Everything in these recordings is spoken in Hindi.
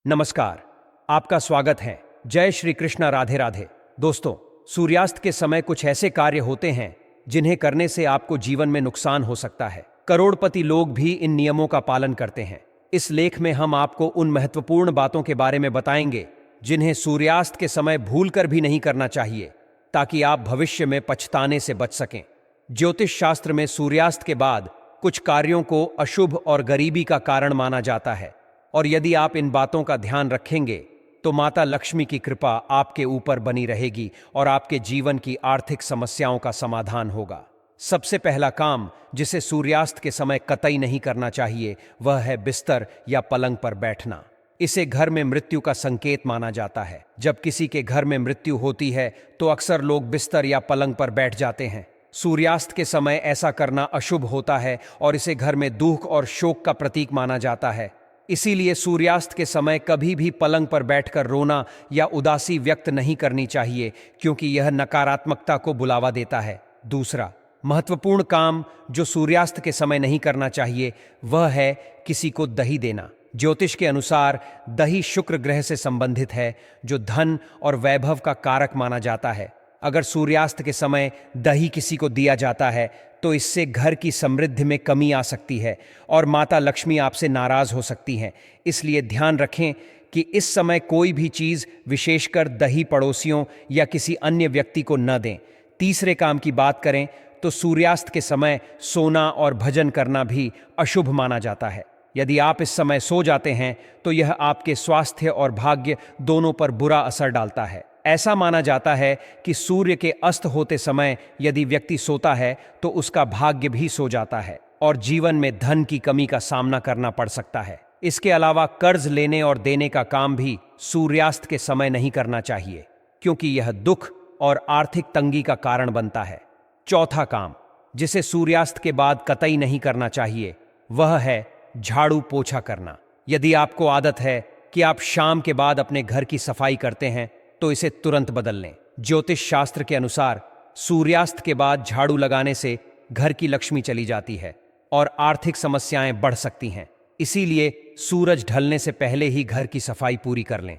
नमस्कार, आपका स्वागत है। जय श्री कृष्ण, राधे राधे। दोस्तों, सूर्यास्त के समय कुछ ऐसे कार्य होते हैं जिन्हें करने से आपको जीवन में नुकसान हो सकता है। करोड़पति लोग भी इन नियमों का पालन करते हैं। इस लेख में हम आपको उन महत्वपूर्ण बातों के बारे में बताएंगे जिन्हें सूर्यास्त के समय भूलकर भी नहीं करना चाहिए, ताकि आप भविष्य में पछताने से बच सकें। ज्योतिष शास्त्र में सूर्यास्त के बाद कुछ कार्यों को अशुभ और गरीबी का कारण माना जाता है, और यदि आप इन बातों का ध्यान रखेंगे तो माता लक्ष्मी की कृपा आपके ऊपर बनी रहेगी और आपके जीवन की आर्थिक समस्याओं का समाधान होगा। सबसे पहला काम जिसे सूर्यास्त के समय कतई नहीं करना चाहिए, वह है बिस्तर या पलंग पर बैठना। इसे घर में मृत्यु का संकेत माना जाता है। जब किसी के घर में मृत्यु होती है तो अक्सर लोग बिस्तर या पलंग पर बैठ जाते हैं। सूर्यास्त के समय ऐसा करना अशुभ होता है और इसे घर में दुख और शोक का प्रतीक माना जाता है। इसीलिए सूर्यास्त के समय कभी भी पलंग पर बैठकर रोना या उदासी व्यक्त नहीं करनी चाहिए, क्योंकि यह नकारात्मकता को बुलावा देता है। दूसरा महत्वपूर्ण काम जो सूर्यास्त के समय नहीं करना चाहिए, वह है किसी को दही देना। ज्योतिष के अनुसार दही शुक्र ग्रह से संबंधित है, जो धन और वैभव का कारक माना जाता है। अगर सूर्यास्त के समय दही किसी को दिया जाता है तो इससे घर की समृद्धि में कमी आ सकती है और माता लक्ष्मी आपसे नाराज हो सकती हैं। इसलिए ध्यान रखें कि इस समय कोई भी चीज़, विशेषकर दही, पड़ोसियों या किसी अन्य व्यक्ति को न दें। तीसरे काम की बात करें तो सूर्यास्त के समय सोना और भजन करना भी अशुभ माना जाता है। यदि आप इस समय सो जाते हैं तो यह आपके स्वास्थ्य और भाग्य दोनों पर बुरा असर डालता है। ऐसा माना जाता है कि सूर्य के अस्त होते समय यदि व्यक्ति सोता है तो उसका भाग्य भी सो जाता है और जीवन में धन की कमी का सामना करना पड़ सकता है। इसके अलावा कर्ज लेने और देने का काम भी सूर्यास्त के समय नहीं करना चाहिए, क्योंकि यह दुख और आर्थिक तंगी का कारण बनता है। चौथा काम जिसे सूर्यास्त के बाद कतई नहीं करना चाहिए, वह है झाड़ू पोछा करना। यदि आपको आदत है कि आप शाम के बाद अपने घर की सफाई करते हैं तो इसे तुरंत बदल लें। ज्योतिष शास्त्र के अनुसार सूर्यास्त के बाद झाड़ू लगाने से घर की लक्ष्मी चली जाती है और आर्थिक समस्याएं बढ़ सकती हैं। इसीलिए सूरज ढलने से पहले ही घर की सफाई पूरी कर लें,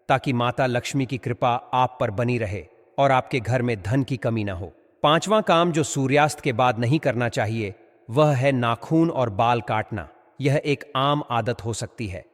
ताकि माता लक्ष्मी की कृपा आप पर बनी रहे और आपके घर में धन की कमी न हो। पांचवां काम जो सूर्यास्त के बाद नहीं करना चाहिए, वह है नाखून और बाल काटना। यह एक आम आदत हो सकती है,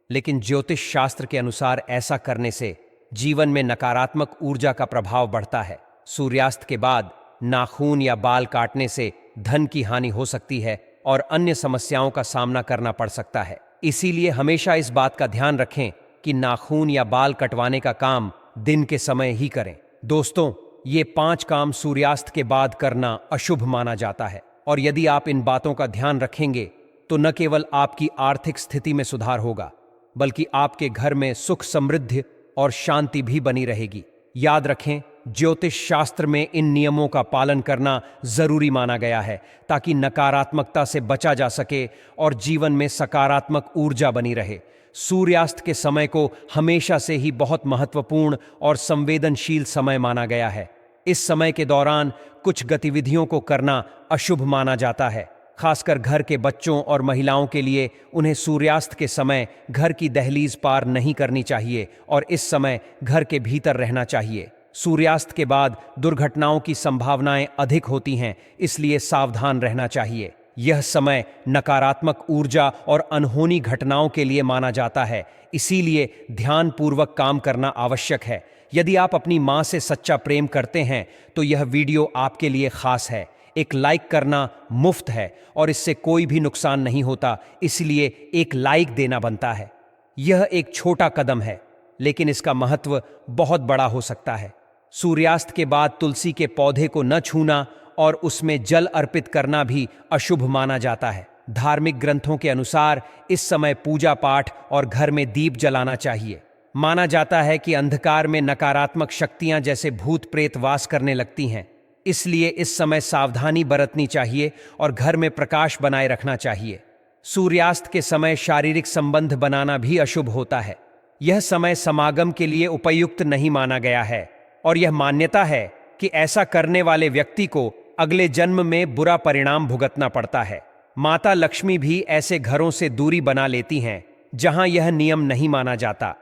लेकिन ज्योतिष शास्त्र के अनुसार ऐसा करने से जीवन में नकारात्मक ऊर्जा का प्रभाव बढ़ता है। सूर्यास्त के बाद नाखून या बाल काटने से धन की हानि हो सकती है और अन्य समस्याओं का सामना करना पड़ सकता है। इसीलिए हमेशा इस बात का ध्यान रखें कि नाखून या बाल कटवाने का काम दिन के समय ही करें। दोस्तों, ये 5 काम सूर्यास्त के बाद करना अशुभ माना जाता है, और यदि आप इन बातों का ध्यान रखेंगे तो न केवल आपकी आर्थिक स्थिति में सुधार होगा, बल्कि आपके घर में सुख, समृद्धि और शांति भी बनी रहेगी। याद रखें, ज्योतिष शास्त्र में इन नियमों का पालन करना जरूरी माना गया है, ताकि नकारात्मकता से बचा जा सके और जीवन में सकारात्मक ऊर्जा बनी रहे। सूर्यास्त के समय को हमेशा से ही बहुत महत्वपूर्ण और संवेदनशील समय माना गया है। इस समय के दौरान कुछ गतिविधियों को करना अशुभ माना जाता है, खासकर घर के बच्चों और महिलाओं के लिए। उन्हें सूर्यास्त के समय घर की दहलीज पार नहीं करनी चाहिए और इस समय घर के भीतर रहना चाहिए। सूर्यास्त के बाद दुर्घटनाओं की संभावनाएं अधिक होती हैं, इसलिए सावधान रहना चाहिए। यह समय नकारात्मक ऊर्जा और अनहोनी घटनाओं के लिए माना जाता है, इसीलिए ध्यानपूर्वक काम करना आवश्यक है। यदि आप अपनी मां से सच्चा प्रेम करते हैं तो यह वीडियो आपके लिए खास है। एक लाइक करना मुफ्त है और इससे कोई भी नुकसान नहीं होता, इसलिए एक लाइक देना बनता है। यह एक छोटा कदम है, लेकिन इसका महत्व बहुत बड़ा हो सकता है। सूर्यास्त के बाद तुलसी के पौधे को न छूना और उसमें जल अर्पित करना भी अशुभ माना जाता है। धार्मिक ग्रंथों के अनुसार इस समय पूजा पाठ और घर में दीप जलाना चाहिए। माना जाता है कि अंधकार में नकारात्मक शक्तियां जैसे भूत प्रेत वास करने लगती हैं, इसलिए इस समय सावधानी बरतनी चाहिए और घर में प्रकाश बनाए रखना चाहिए। सूर्यास्त के समय शारीरिक संबंध बनाना भी अशुभ होता है। यह समय समागम के लिए उपयुक्त नहीं माना गया है और यह मान्यता है कि ऐसा करने वाले व्यक्ति को अगले जन्म में बुरा परिणाम भुगतना पड़ता है। माता लक्ष्मी भी ऐसे घरों से दूरी बना लेती हैं, जहां यह नियम नहीं माना जाता।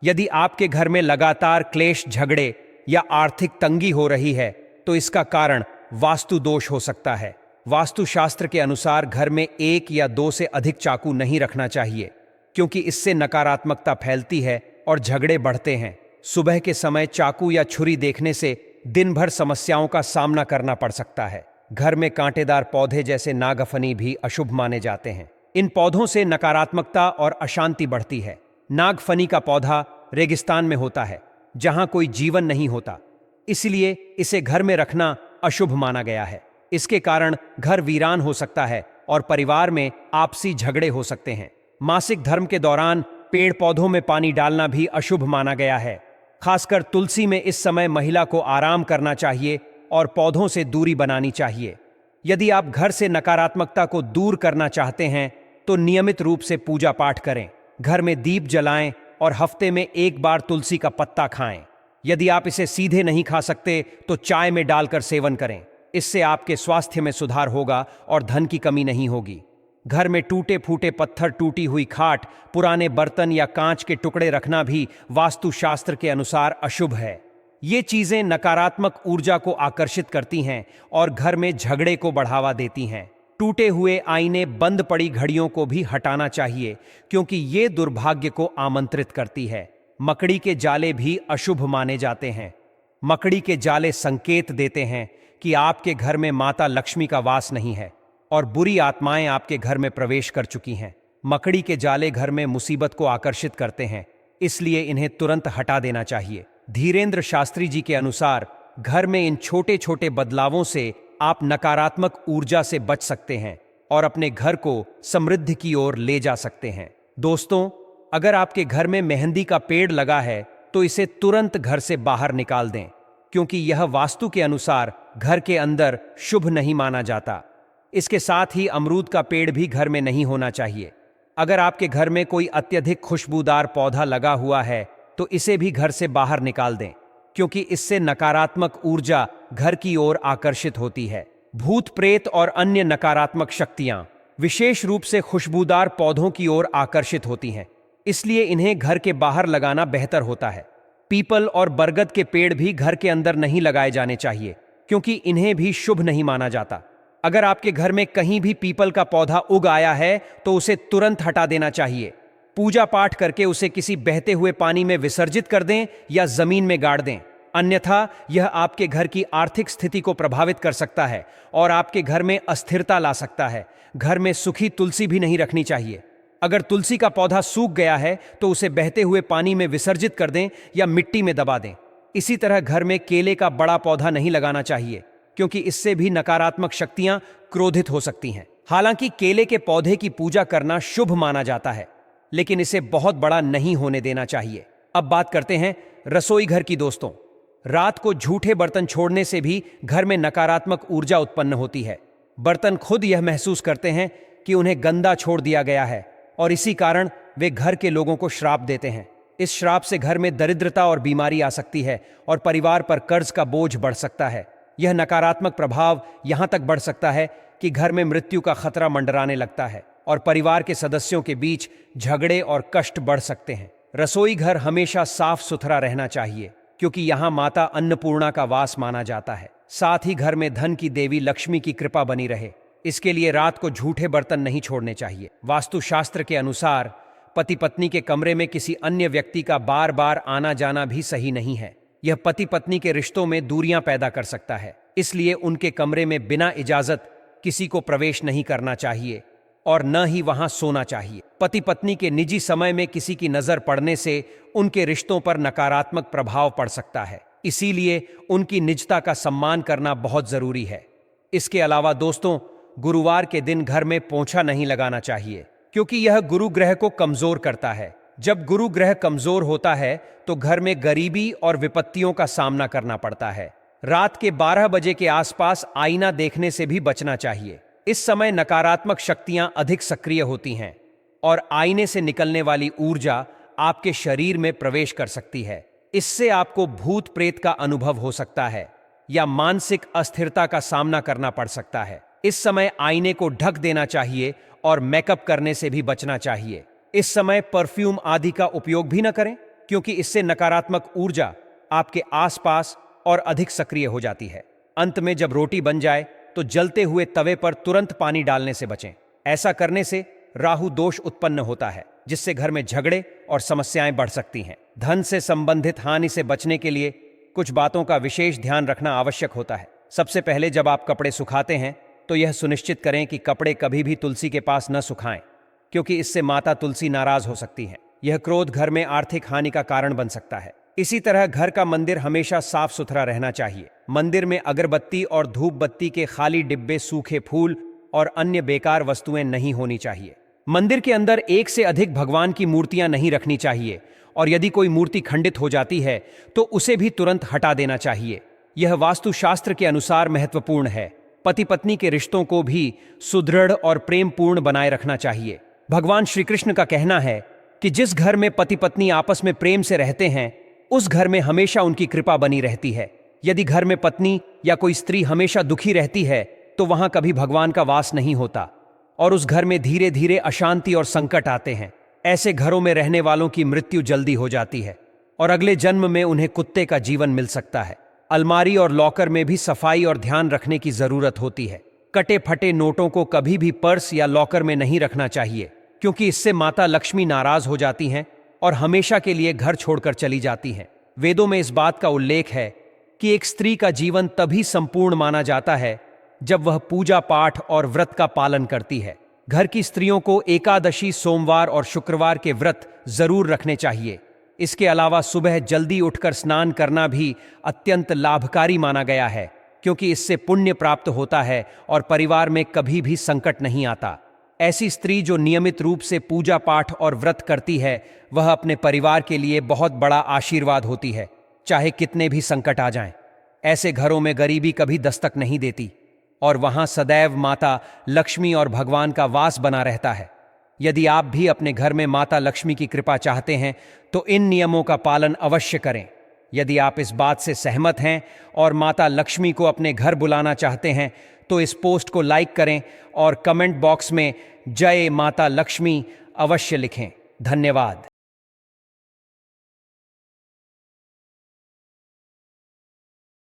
यदि आपके घर में लगातार क्लेश, झगड़े या आर्थिक तंगी हो रही है तो इसका कारण वास्तु दोष हो सकता है। वास्तुशास्त्र के अनुसार घर में 1 या 2 से अधिक चाकू नहीं रखना चाहिए, क्योंकि इससे नकारात्मकता फैलती है और झगड़े बढ़ते हैं। सुबह के समय चाकू या छुरी देखने से दिन भर समस्याओं का सामना करना पड़ सकता है। घर में कांटेदार पौधे जैसे नागफनी भी अशुभ माने जाते हैं। इन पौधों से नकारात्मकता और अशांति बढ़ती है। नागफनी का पौधा रेगिस्तान में होता है, जहां कोई जीवन नहीं होता, इसलिए इसे घर में रखना अशुभ माना गया है। इसके कारण घर वीरान हो सकता है और परिवार में आपसी झगड़े हो सकते हैं। मासिक धर्म के दौरान पेड़ पौधों में पानी डालना भी अशुभ माना गया है। खासकर तुलसी में इस समय महिला को आराम करना चाहिए और पौधों से दूरी बनानी चाहिए। यदि आप घर से नकारात्मकता को दूर करना चाहते हैं तो नियमित रूप से पूजा पाठ करें, घर में दीप जलाएं और हफ्ते में 1 बार तुलसी का पत्ता खाएं। यदि आप इसे सीधे नहीं खा सकते तो चाय में डालकर सेवन करें। इससे आपके स्वास्थ्य में सुधार होगा और धन की कमी नहीं होगी। घर में टूटे फूटे पत्थर, टूटी हुई खाट, पुराने बर्तन या कांच के टुकड़े रखना भी वास्तुशास्त्र के अनुसार अशुभ है। ये चीजें नकारात्मक ऊर्जा को आकर्षित करती हैं और घर में झगड़े को बढ़ावा देती हैं। टूटे हुए आईने, बंद पड़ी घड़ियों को भी हटाना चाहिए, क्योंकि ये दुर्भाग्य को आमंत्रित करती है। मकड़ी के जाले भी अशुभ माने जाते हैं। मकड़ी के जाले संकेत देते हैं कि आपके घर में माता लक्ष्मी का वास नहीं है और बुरी आत्माएं आपके घर में प्रवेश कर चुकी हैं। मकड़ी के जाले घर में मुसीबत को आकर्षित करते हैं, इसलिए इन्हें तुरंत हटा देना चाहिए। धीरेन्द्र शास्त्री जी के अनुसार घर में इन छोटे छोटे बदलावों से आप नकारात्मक ऊर्जा से बच सकते हैं और अपने घर को समृद्धि की ओर ले जा सकते हैं। दोस्तों, अगर आपके घर में मेहंदी का पेड़ लगा है तो इसे तुरंत घर से बाहर निकाल दें, क्योंकि यह वास्तु के अनुसार घर के अंदर शुभ नहीं माना जाता। इसके साथ ही अमरूद का पेड़ भी घर में नहीं होना चाहिए। अगर आपके घर में कोई अत्यधिक खुशबूदार पौधा लगा हुआ है तो इसे भी घर से बाहर निकाल दें, क्योंकि इससे नकारात्मक ऊर्जा घर की ओर आकर्षित होती है। भूत प्रेत और अन्य नकारात्मक शक्तियां विशेष रूप से खुशबूदार पौधों की ओर आकर्षित होती हैं, इसलिए इन्हें घर के बाहर लगाना बेहतर होता है। पीपल और बरगद के पेड़ भी घर के अंदर नहीं लगाए जाने चाहिए, क्योंकि इन्हें भी शुभ नहीं माना जाता। अगर आपके घर में कहीं भी पीपल का पौधा उग आया है तो उसे तुरंत हटा देना चाहिए। पूजा पाठ करके उसे किसी बहते हुए पानी में विसर्जित कर दें या जमीन में गाड़ दें, अन्यथा यह आपके घर की आर्थिक स्थिति को प्रभावित कर सकता है और आपके घर में अस्थिरता ला सकता है। घर में सूखी तुलसी भी नहीं रखनी चाहिए। अगर तुलसी का पौधा सूख गया है तो उसे बहते हुए पानी में विसर्जित कर दें या मिट्टी में दबा दें। इसी तरह घर में केले का बड़ा पौधा नहीं लगाना चाहिए, क्योंकि इससे भी नकारात्मक शक्तियां क्रोधित हो सकती हैं। हालांकि केले के पौधे की पूजा करना शुभ माना जाता है, लेकिन इसे बहुत बड़ा नहीं होने देना चाहिए। अब बात करते हैं रसोई घर की। दोस्तों, रात को झूठे बर्तन छोड़ने से भी घर में नकारात्मक ऊर्जा उत्पन्न होती है। बर्तन खुद यह महसूस करते हैं कि उन्हें गंदा छोड़ दिया गया है और इसी कारण वे घर के लोगों को श्राप देते हैं। इस श्राप से घर में दरिद्रता और बीमारी आ सकती है और परिवार पर कर्ज का बोझ बढ़ सकता है। यह नकारात्मक प्रभाव यहां तक बढ़ सकता है कि घर में मृत्यु का खतरा मंडराने लगता है और परिवार के सदस्यों के बीच झगड़े और कष्ट बढ़ सकते हैं। रसोई घर हमेशा साफ सुथरा रहना चाहिए, क्योंकि यहाँ माता अन्नपूर्णा का वास माना जाता है। साथ ही घर में धन की देवी लक्ष्मी की कृपा बनी रहे, इसके लिए रात को झूठे बर्तन नहीं छोड़ने चाहिए। वास्तुशास्त्र के अनुसार पति पत्नी के कमरे में किसी अन्य व्यक्ति का बार बार आना जाना भी सही नहीं है। यह पति पत्नी के रिश्तों में दूरियां पैदा कर सकता है, इसलिए उनके कमरे में बिना इजाजत किसी को प्रवेश नहीं करना चाहिए और न ही वहां सोना चाहिए। पति पत्नी के निजी समय में किसी की नजर पड़ने से उनके रिश्तों पर नकारात्मक प्रभाव पड़ सकता है, इसीलिए उनकी निजता का सम्मान करना बहुत जरूरी है। इसके अलावा दोस्तों, गुरुवार के दिन घर में पोंछा नहीं लगाना चाहिए, क्योंकि यह गुरु ग्रह को कमजोर करता है। जब गुरु ग्रह कमजोर होता है तो घर में गरीबी और विपत्तियों का सामना करना पड़ता है। रात के 12 बजे के आसपास आईना देखने से भी बचना चाहिए। इस समय नकारात्मक शक्तियां अधिक सक्रिय होती हैं और आईने से निकलने वाली ऊर्जा आपके शरीर में प्रवेश कर सकती है। इससे आपको भूत प्रेत का अनुभव हो सकता है या मानसिक अस्थिरता का सामना करना पड़ सकता है। इस समय आईने को ढक देना चाहिए और मेकअप करने से भी बचना चाहिए। इस समय परफ्यूम आदि का उपयोग भी न करें, क्योंकि इससे नकारात्मक ऊर्जा आपके आसपास और अधिक सक्रिय हो जाती है। अंत में जब रोटी बन जाए तो जलते हुए तवे पर तुरंत पानी डालने से बचें। ऐसा करने से राहु दोष उत्पन्न होता है, जिससे घर में झगड़े और समस्याएं बढ़ सकती हैं। धन से संबंधित हानि से बचने के लिए कुछ बातों का विशेष ध्यान रखना आवश्यक होता है। सबसे पहले जब आप कपड़े सुखाते हैं तो यह सुनिश्चित करें कि कपड़े कभी भी तुलसी के पास न सुखाएं, क्योंकि इससे माता तुलसी नाराज हो सकती हैं। यह क्रोध घर में आर्थिक हानि का कारण बन सकता है। इसी तरह घर का मंदिर हमेशा साफ सुथरा रहना चाहिए। मंदिर में अगरबत्ती और धूप बत्ती के खाली डिब्बे, सूखे फूल और अन्य बेकार वस्तुएं नहीं होनी चाहिए। मंदिर के अंदर एक से अधिक भगवान की मूर्तियां नहीं रखनी चाहिए, और यदि कोई मूर्ति खंडित हो जाती है तो उसे भी तुरंत हटा देना चाहिए। यह वास्तुशास्त्र के अनुसार महत्वपूर्ण है। पति पत्नी के रिश्तों को भी सुदृढ़ और प्रेमपूर्ण बनाए रखना चाहिए। भगवान श्री कृष्ण का कहना है कि जिस घर में पति पत्नी आपस में प्रेम से रहते हैं, उस घर में हमेशा उनकी कृपा बनी रहती है। यदि घर में पत्नी या कोई स्त्री हमेशा दुखी रहती है तो वहां कभी भगवान का वास नहीं होता, और उस घर में धीरे धीरे अशांति और संकट आते हैं। ऐसे घरों में रहने वालों की मृत्यु जल्दी हो जाती है और अगले जन्म में उन्हें कुत्ते का जीवन मिल सकता है। अलमारी और लॉकर में भी सफाई और ध्यान रखने की जरूरत होती है। कटे फटे नोटों को कभी भी पर्स या लॉकर में नहीं रखना चाहिए, क्योंकि इससे माता लक्ष्मी नाराज हो जाती हैं और हमेशा के लिए घर छोड़कर चली जाती हैं। वेदों में इस बात का उल्लेख है कि एक स्त्री का जीवन तभी संपूर्ण माना जाता है जब वह पूजा पाठ और व्रत का पालन करती है। घर की स्त्रियों को एकादशी, सोमवार और शुक्रवार के व्रत जरूर रखने चाहिए। इसके अलावा सुबह जल्दी उठकर स्नान करना भी अत्यंत लाभकारी माना गया है, क्योंकि इससे पुण्य प्राप्त होता है और परिवार में कभी भी संकट नहीं आता। ऐसी स्त्री जो नियमित रूप से पूजा पाठ और व्रत करती है, वह अपने परिवार के लिए बहुत बड़ा आशीर्वाद होती है, चाहे कितने भी संकट आ जाएं। ऐसे घरों में गरीबी कभी दस्तक नहीं देती और वहां सदैव माता लक्ष्मी और भगवान का वास बना रहता है। यदि आप भी अपने घर में माता लक्ष्मी की कृपा चाहते हैं तो इन नियमों का पालन अवश्य करें। यदि आप इस बात से सहमत हैं और माता लक्ष्मी को अपने घर बुलाना चाहते हैं तो इस पोस्ट को लाइक करें और कमेंट बॉक्स में जय माता लक्ष्मी अवश्य लिखें। धन्यवाद।